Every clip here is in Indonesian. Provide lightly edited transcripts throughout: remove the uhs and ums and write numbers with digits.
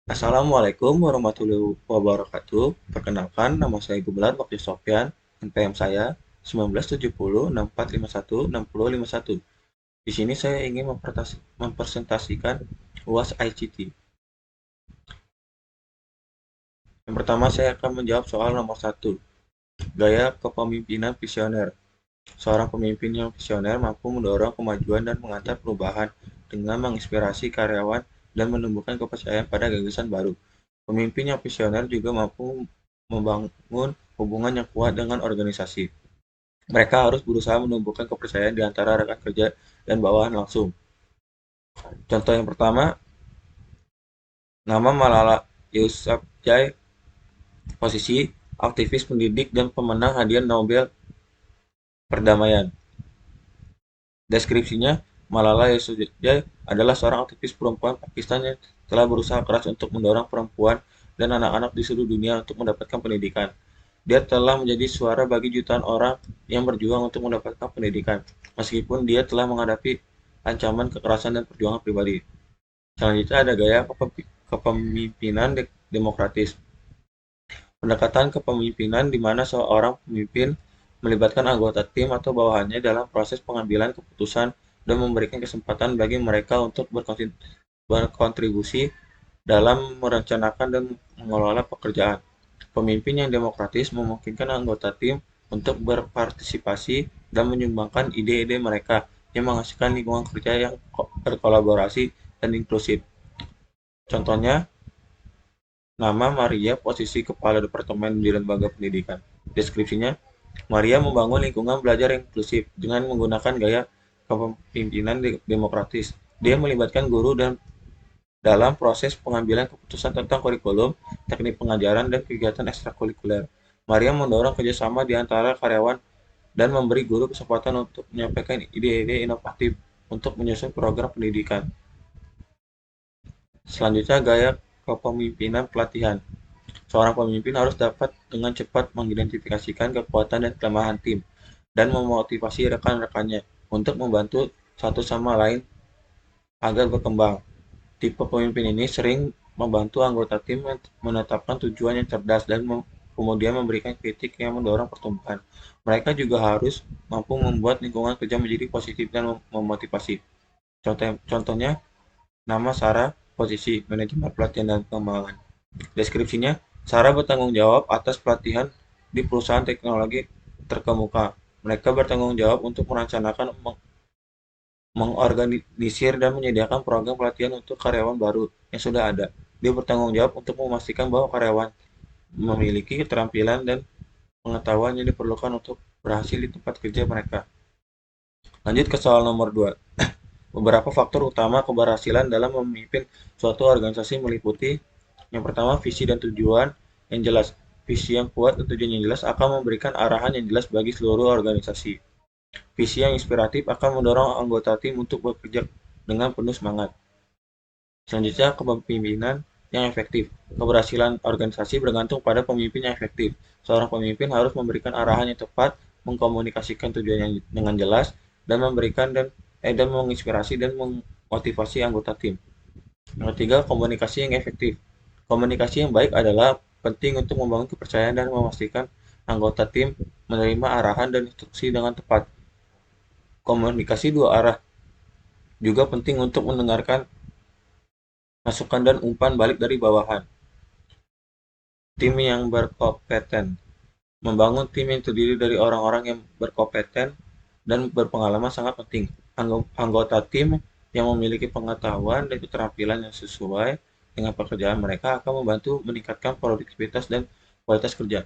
Assalamualaikum warahmatullahi wabarakatuh. Perkenalkan, nama saya Gumelar Bakti Sofyan, NPM saya 197064516051. Di sini saya ingin mempresentasikan UAS ICT. Yang pertama saya akan menjawab soal nomor satu, gaya kepemimpinan visioner. Seorang pemimpin yang visioner mampu mendorong kemajuan dan mengantar perubahan dengan menginspirasi karyawan dan menumbuhkan kepercayaan pada gagasan baru. Pemimpin yang visioner juga mampu membangun hubungan yang kuat dengan organisasi. Mereka harus berusaha menumbuhkan kepercayaan di antara rekan kerja dan bawahan langsung. Contoh yang pertama, nama Malala Yousafzai, posisi aktivis pendidik dan pemenang hadiah Nobel Perdamaian. Deskripsinya, Malala Yousafzai adalah seorang aktivis perempuan Pakistan yang telah berusaha keras untuk mendorong perempuan dan anak-anak di seluruh dunia untuk mendapatkan pendidikan. Dia telah menjadi suara bagi jutaan orang yang berjuang untuk mendapatkan pendidikan, meskipun dia telah menghadapi ancaman kekerasan dan perjuangan pribadi. Selanjutnya ada gaya kepemimpinan demokratis. Pendekatan kepemimpinan di mana seorang pemimpin melibatkan anggota tim atau bawahannya dalam proses pengambilan keputusan dan memberikan kesempatan bagi mereka untuk berkontribusi dalam merencanakan dan mengelola pekerjaan. Pemimpin yang demokratis memungkinkan anggota tim untuk berpartisipasi dan menyumbangkan ide-ide mereka yang menghasilkan lingkungan kerja yang berkolaborasi dan inklusif. Contohnya, nama Maria, posisi Kepala Departemen di Lembaga Pendidikan. Deskripsinya, Maria membangun lingkungan belajar yang inklusif dengan menggunakan gaya kepemimpinan demokratis. Dia melibatkan guru dan dalam proses pengambilan keputusan tentang kurikulum, teknik pengajaran, dan kegiatan ekstrakurikuler. Maria mendorong kerjasama di antara karyawan dan memberi guru kesempatan untuk menyampaikan ide-ide inovatif untuk menyusun program pendidikan. Selanjutnya, gaya kepemimpinan pelatihan. Seorang pemimpin harus dapat dengan cepat mengidentifikasikan kekuatan dan kelemahan tim dan memotivasi rekan-rekannya untuk membantu satu sama lain agar berkembang. Tipe pemimpin ini sering membantu anggota tim menetapkan tujuan yang cerdas dan kemudian memberikan kritik yang mendorong pertumbuhan. Mereka juga harus mampu membuat lingkungan kerja menjadi positif dan memotivasi. Contohnya, nama Sarah, posisi manajemen pelatihan dan pengembangan. Deskripsinya, Sarah bertanggung jawab atas pelatihan di perusahaan teknologi terkemuka. Mereka bertanggung jawab untuk merencanakan, mengorganisir, dan menyediakan program pelatihan untuk karyawan baru yang sudah ada. Dia bertanggung jawab untuk memastikan bahwa karyawan memiliki keterampilan dan pengetahuan yang diperlukan untuk berhasil di tempat kerja mereka. Lanjut ke soal nomor 2. Beberapa faktor utama keberhasilan dalam memimpin suatu organisasi meliputi yang pertama, visi dan tujuan yang jelas. Visi yang kuat dan tujuan yang jelas akan memberikan arahan yang jelas bagi seluruh organisasi. Visi yang inspiratif akan mendorong anggota tim untuk bekerja dengan penuh semangat. Selanjutnya, kepemimpinan yang efektif. Keberhasilan organisasi bergantung pada pemimpin yang efektif. Seorang pemimpin harus memberikan arahan yang tepat, mengkomunikasikan tujuan dengan jelas, dan dan menginspirasi dan memotivasi anggota tim. Yang ketiga, komunikasi yang efektif. Komunikasi yang baik adalah penting untuk membangun kepercayaan dan memastikan anggota tim menerima arahan dan instruksi dengan tepat. Komunikasi dua arah juga penting untuk mendengarkan masukan dan umpan balik dari bawahan. Tim yang berkompeten. Membangun tim yang terdiri dari orang-orang yang berkompeten dan berpengalaman sangat penting. Anggota tim yang memiliki pengetahuan dan keterampilan yang sesuai dengan pekerjaan mereka akan membantu meningkatkan produktivitas dan kualitas kerja.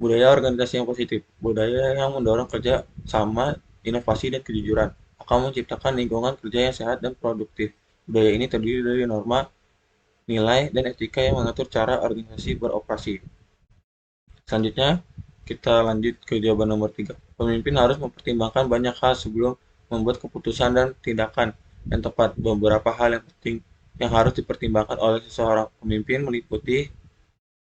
Budaya organisasi yang positif. Budaya yang mendorong kerja sama, inovasi, dan kejujuran akan menciptakan lingkungan kerja yang sehat dan produktif. Budaya ini terdiri dari norma, nilai, dan etika yang mengatur cara organisasi beroperasi. Selanjutnya, kita lanjut ke jawaban nomor 3. Pemimpin harus mempertimbangkan banyak hal sebelum membuat keputusan dan tindakan yang tepat. Beberapa hal yang penting yang harus dipertimbangkan oleh seseorang pemimpin meliputi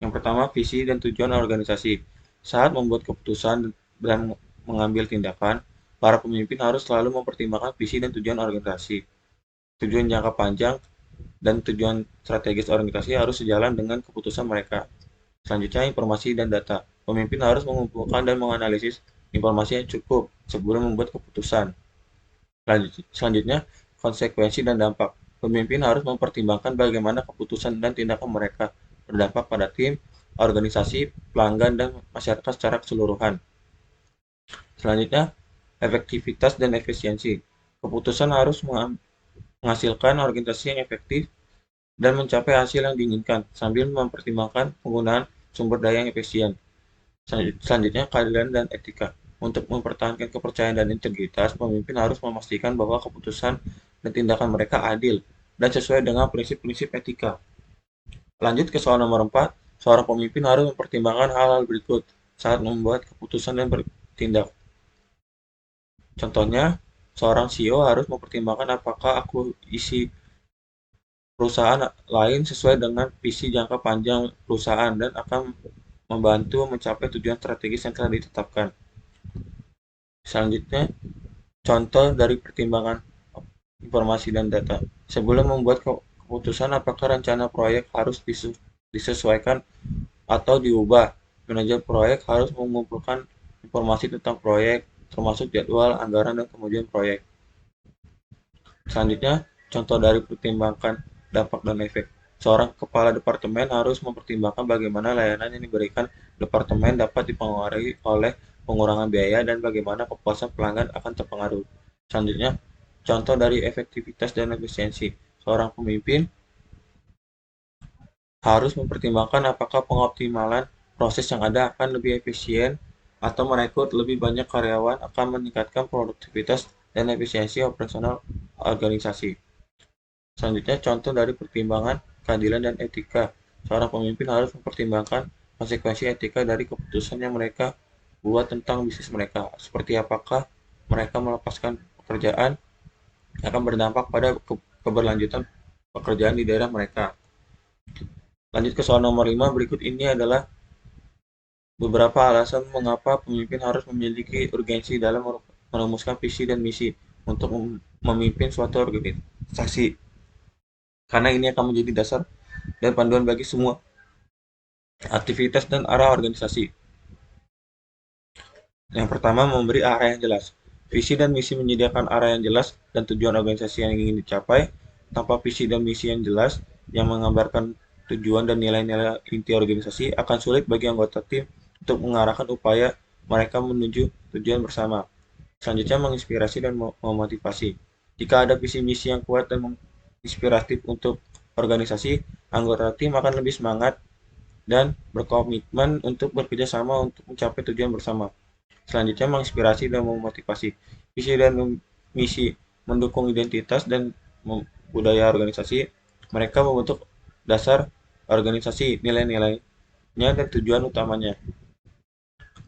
yang pertama, visi dan tujuan organisasi. Saat membuat keputusan dan mengambil tindakan, para pemimpin harus selalu mempertimbangkan visi dan tujuan organisasi. Tujuan jangka panjang dan tujuan strategis organisasi harus sejalan dengan keputusan mereka. Selanjutnya, informasi dan data. Pemimpin harus mengumpulkan dan menganalisis informasi yang cukup sebelum membuat keputusan. Selanjutnya, konsekuensi dan dampak. Pemimpin harus mempertimbangkan bagaimana keputusan dan tindakan mereka berdampak pada tim, organisasi, pelanggan, dan masyarakat secara keseluruhan. Selanjutnya, efektivitas dan efisiensi. Keputusan harus menghasilkan organisasi yang efektif dan mencapai hasil yang diinginkan sambil mempertimbangkan penggunaan sumber daya yang efisien. Selanjutnya, keadilan dan etika. Untuk mempertahankan kepercayaan dan integritas, pemimpin harus memastikan bahwa keputusan dan tindakan mereka adil dan sesuai dengan prinsip-prinsip etika. Lanjut ke soal nomor 4, seorang pemimpin harus mempertimbangkan hal-hal berikut saat membuat keputusan dan bertindak. Contohnya, seorang CEO harus mempertimbangkan apakah akuisisi perusahaan lain sesuai dengan visi jangka panjang perusahaan dan akan membantu mencapai tujuan strategis yang telah ditetapkan. Selanjutnya, contoh dari pertimbangan informasi dan data. Sebelum membuat keputusan apakah rencana proyek harus disesuaikan atau diubah, manajer proyek harus mengumpulkan informasi tentang proyek, termasuk jadwal, anggaran, dan kemudian proyek. Selanjutnya, contoh dari pertimbangan dampak dan efek. Seorang kepala departemen harus mempertimbangkan bagaimana layanan yang diberikan departemen dapat dipengaruhi oleh pengurangan biaya dan bagaimana kepuasan pelanggan akan terpengaruh. Selanjutnya, contoh dari efektivitas dan efisiensi. Seorang pemimpin harus mempertimbangkan apakah pengoptimalan proses yang ada akan lebih efisien atau merekrut lebih banyak karyawan akan meningkatkan produktivitas dan efisiensi operasional organisasi. Selanjutnya, contoh dari pertimbangan keadilan dan etika. Seorang pemimpin harus mempertimbangkan konsekuensi etika dari keputusan yang mereka buat tentang bisnis mereka, seperti apakah mereka melepaskan pekerjaan akan berdampak pada keberlanjutan pekerjaan di daerah mereka. Lanjut ke soal nomor 5, berikut ini adalah beberapa alasan mengapa pemimpin harus memiliki urgensi dalam merumuskan visi dan misi untuk memimpin suatu organisasi. Karena ini akan menjadi dasar dan panduan bagi semua aktivitas dan arah organisasi. Yang pertama, memberi arah yang jelas. Visi dan misi menyediakan arah yang jelas dan tujuan organisasi yang ingin dicapai. Tanpa visi dan misi yang jelas yang menggambarkan tujuan dan nilai-nilai inti organisasi, akan sulit bagi anggota tim untuk mengarahkan upaya mereka menuju tujuan bersama. Selanjutnya, menginspirasi dan memotivasi. Jika ada visi misi yang kuat dan inspiratif untuk organisasi, anggota tim akan lebih semangat dan berkomitmen untuk bekerja sama untuk mencapai tujuan bersama. Selanjutnya, menginspirasi dan memotivasi. Visi dan misi mendukung identitas dan budaya organisasi. Mereka membentuk dasar organisasi, nilai-nilainya, dan tujuan utamanya.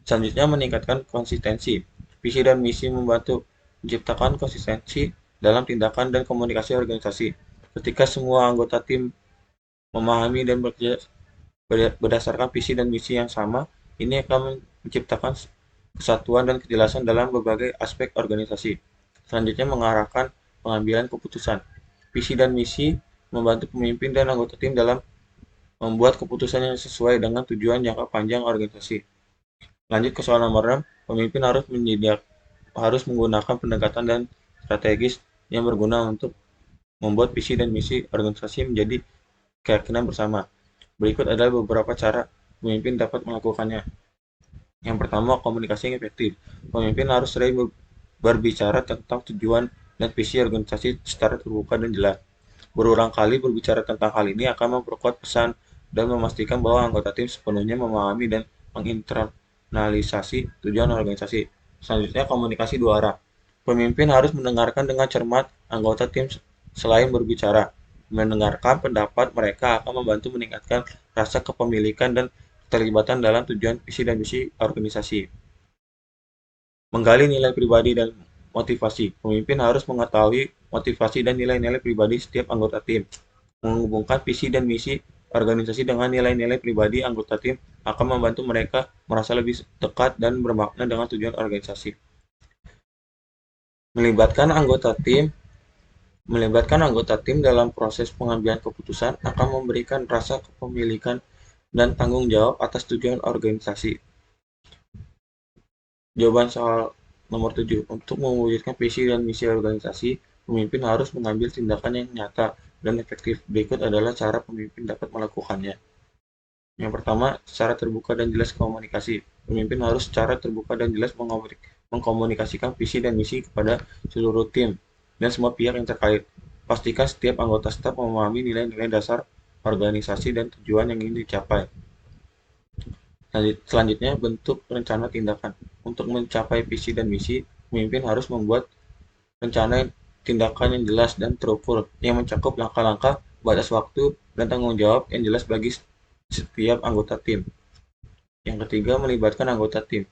Selanjutnya, meningkatkan konsistensi. Visi dan misi membantu menciptakan konsistensi dalam tindakan dan komunikasi organisasi. Ketika semua anggota tim memahami dan bekerja berdasarkan visi dan misi yang sama, ini akan menciptakan kesatuan dan kejelasan dalam berbagai aspek organisasi. Selanjutnya, mengarahkan pengambilan keputusan. Visi dan misi membantu pemimpin dan anggota tim dalam membuat keputusan yang sesuai dengan tujuan jangka panjang organisasi. Lanjut ke soal nomor 6, pemimpin harus menggunakan pendekatan dan strategis yang berguna untuk membuat visi dan misi organisasi menjadi keyakinan bersama. Berikut adalah beberapa cara pemimpin dapat melakukannya. Yang pertama, komunikasi yang efektif. Pemimpin harus sering berbicara tentang tujuan dan visi organisasi secara terbuka dan jelas. Berulang kali berbicara tentang hal ini akan memperkuat pesan dan memastikan bahwa anggota tim sepenuhnya memahami dan menginternalisasi tujuan organisasi. Selanjutnya, komunikasi dua arah. Pemimpin harus mendengarkan dengan cermat anggota tim selain berbicara. Mendengarkan pendapat mereka akan membantu meningkatkan rasa kepemilikan dan keterlibatan dalam tujuan visi dan misi organisasi. Menggali nilai pribadi dan motivasi. Pemimpin harus mengetahui motivasi dan nilai-nilai pribadi setiap anggota tim. Menghubungkan visi dan misi organisasi dengan nilai-nilai pribadi anggota tim akan membantu mereka merasa lebih dekat dan bermakna dengan tujuan organisasi. Melibatkan anggota tim Melibatkan anggota tim dalam proses pengambilan keputusan akan memberikan rasa kepemilikan dan tanggung jawab atas tujuan organisasi. Jawaban soal nomor 7. Untuk mewujudkan visi dan misi organisasi, pemimpin harus mengambil tindakan yang nyata dan efektif. Berikut adalah cara pemimpin dapat melakukannya. Yang pertama, secara terbuka dan jelas komunikasi. Pemimpin harus secara terbuka dan jelas mengkomunikasikan visi dan misi kepada seluruh tim dan semua pihak yang terkait. Pastikan setiap anggota staf memahami nilai-nilai dasar organisasi dan tujuan yang ingin dicapai. Selanjutnya, bentuk rencana tindakan. Untuk mencapai visi dan misi, pemimpin harus membuat rencana tindakan yang jelas dan terukur, yang mencakup langkah-langkah, batas waktu, dan tanggung jawab yang jelas bagi setiap anggota tim. Yang ketiga, melibatkan anggota tim.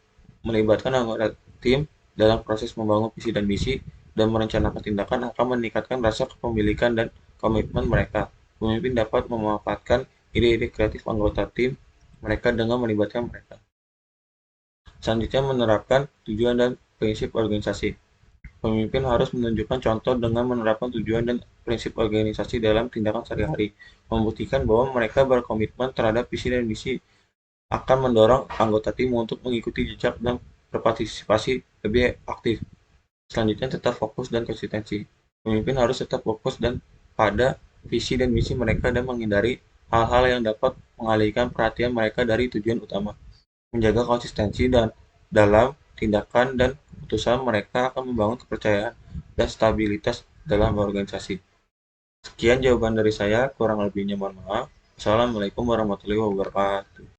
Melibatkan anggota tim dalam proses membangun visi dan misi dan merencanakan tindakan akan meningkatkan rasa kepemilikan dan komitmen mereka. Pemimpin dapat memanfaatkan ide-ide kreatif anggota tim mereka dengan melibatkan mereka. Selanjutnya, menerapkan tujuan dan prinsip organisasi. Pemimpin harus menunjukkan contoh dengan menerapkan tujuan dan prinsip organisasi dalam tindakan sehari-hari, membuktikan bahwa mereka berkomitmen terhadap visi dan misi, akan mendorong anggota tim untuk mengikuti jejak dan berpartisipasi lebih aktif. Selanjutnya, tetap fokus dan konsistensi. Pemimpin harus tetap fokus dan pada visi dan misi mereka dan menghindari hal-hal yang dapat mengalihkan perhatian mereka dari tujuan utama. Menjaga konsistensi dan dalam tindakan dan keputusan mereka akan membangun kepercayaan dan stabilitas dalam organisasi. Sekian jawaban dari saya, kurang lebihnya mohon maaf. Assalamualaikum warahmatullahi wabarakatuh.